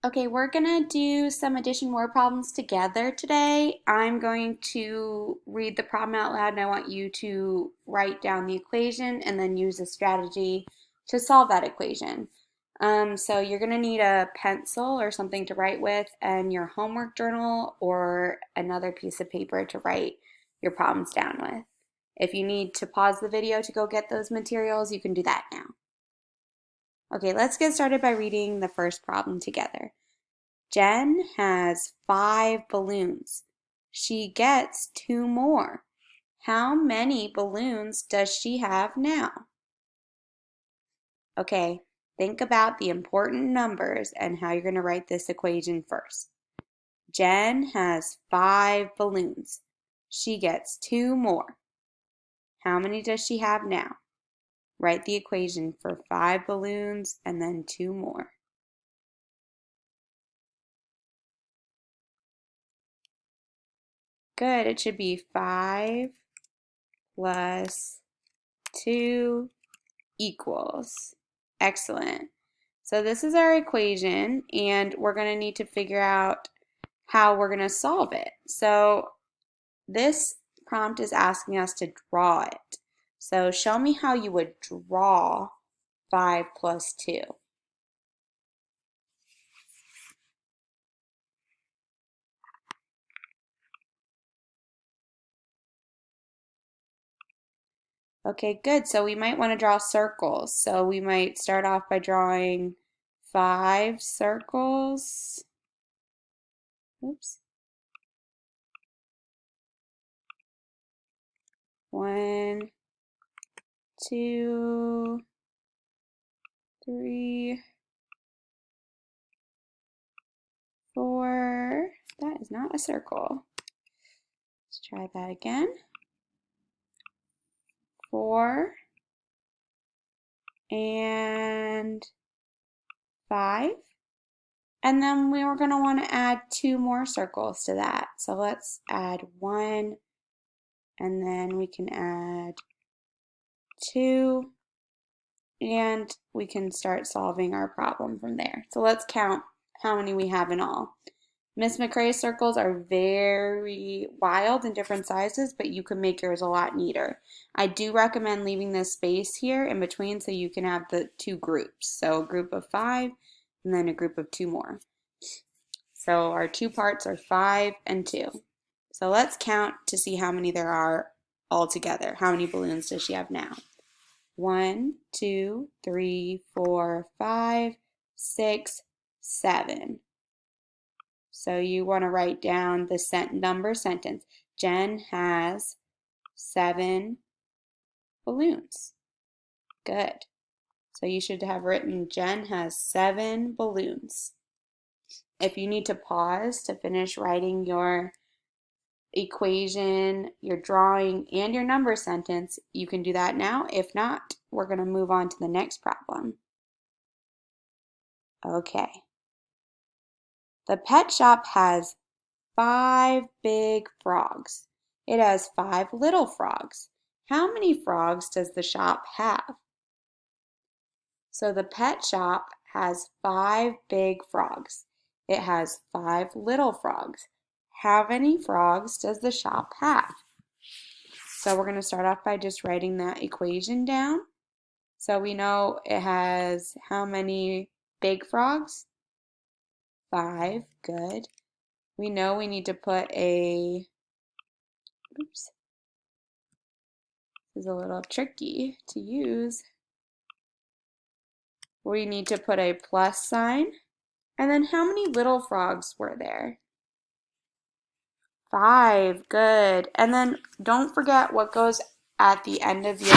Okay, we're gonna do some addition word problems together today. I'm going to read the problem out loud and I want you to write down the equation and then use a strategy to solve that equation. So you're gonna need a pencil or something to write with and your homework journal or another piece of paper to write your problems down with. If you need to pause the video to go get those materials, you can do that now. Okay, let's get started by reading the first problem together. Jen has 5 balloons. She gets 2 more. How many balloons does she have now? Okay, think about the important numbers and how you're going to write this equation first. Jen has 5 balloons. She gets 2 more. How many does she have now? Write the equation for 5 balloons and then 2 more. Good, it should be 5 plus 2 equals. Excellent. So this is our equation and we're going to need to figure out how we're going to solve it. So this prompt is asking us to draw it. So show me how you would draw 5 plus 2. Okay, good. So we might want to draw circles. So we might start off by drawing 5 circles. Oops. 1, 2, 3, 4. That is not a circle. Let's try that again. 4 and 5. And then we were going to want to add 2 more circles to that. So let's add 1 and then we can add 2 and we can start solving our problem from there. So let's count how many we have in all. Miss McCrae's circles are very wild in different sizes, but you can make yours a lot neater. I do recommend leaving this space here in between so you can have the 2 groups. So a group of 5 and then a group of 2 more. So our 2 parts are 5 and 2. So let's count to see how many there are all together. How many balloons does she have now? 1, 2, 3, 4, 5, 6, 7. So you want to write down the sentence. Jen has 7 balloons. Good. So you should have written Jen has 7 balloons. If you need to pause to finish writing your equation, your drawing, and your number sentence, you can do that now. If not, we're going to move on to the next problem. Okay. The pet shop has 5 big frogs. It has 5 little frogs. How many frogs does the shop have? So the pet shop has 5 big frogs. It has 5 little frogs. How many frogs does the shop have? So we're going to start off by just writing that equation down. So we know it has how many big frogs? 5, good. We know we need to put a, oops, this is a little tricky to use. We need to put a plus sign. And then how many little frogs were there? 5, good. And then don't forget what goes at the end of your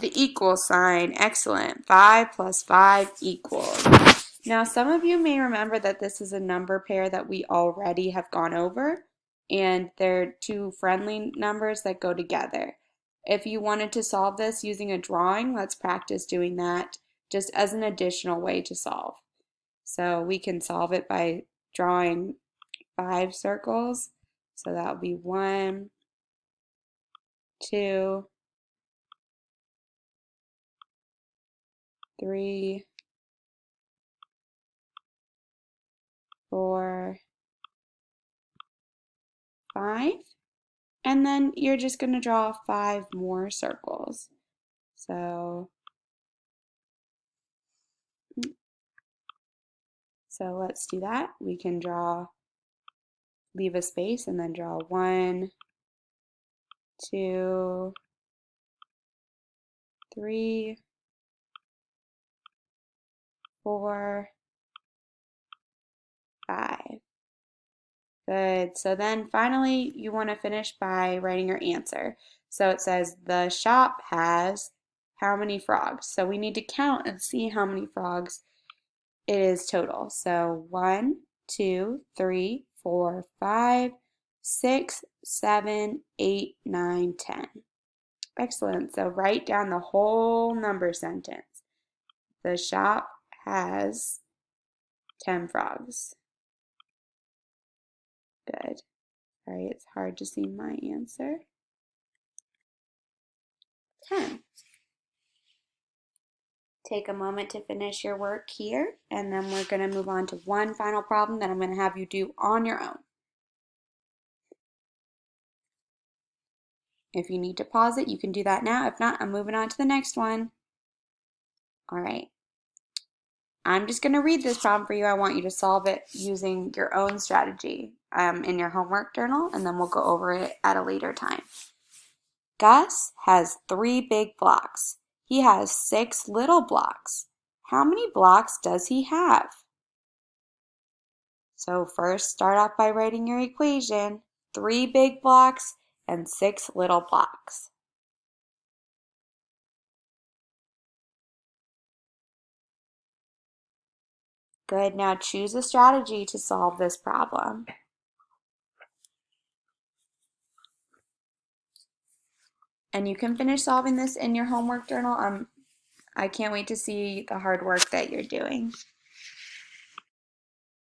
the equal sign. Excellent. 5 plus 5 equals. Now, some of you may remember that this is a number pair that we already have gone over, and they're 2 friendly numbers that go together. If you wanted to solve this using a drawing, let's practice doing that just as an additional way to solve. So we can solve it by drawing 5 circles. So that would be 1, 2, 3, 4, 5. And then you're just going to draw 5 more circles. So let's do that. We can leave a space and then draw 1, 2, 3, 4, 5. Good. So then finally you want to finish by writing your answer. So it says the shop has how many frogs? So we need to count and see how many frogs it is total. So 1, 2, 3, 4, 5, 6, 7, 8, 9, 10. Excellent. So write down the whole number sentence. The shop has 10 frogs. Good. Sorry, it's hard to see my answer. 10. Take a moment to finish your work here, and then we're going to move on to one final problem that I'm going to have you do on your own. If you need to pause it, you can do that now. If not, I'm moving on to the next one. All right. I'm just going to read this problem for you. I want you to solve it using your own strategy in your homework journal, and then we'll go over it at a later time. Gus has 3 big blocks. He has 6 little blocks. How many blocks does he have? So first, start off by writing your equation. 3 big blocks and 6 little blocks. Good, now choose a strategy to solve this problem. And you can finish solving this in your homework journal. I can't wait to see the hard work that you're doing.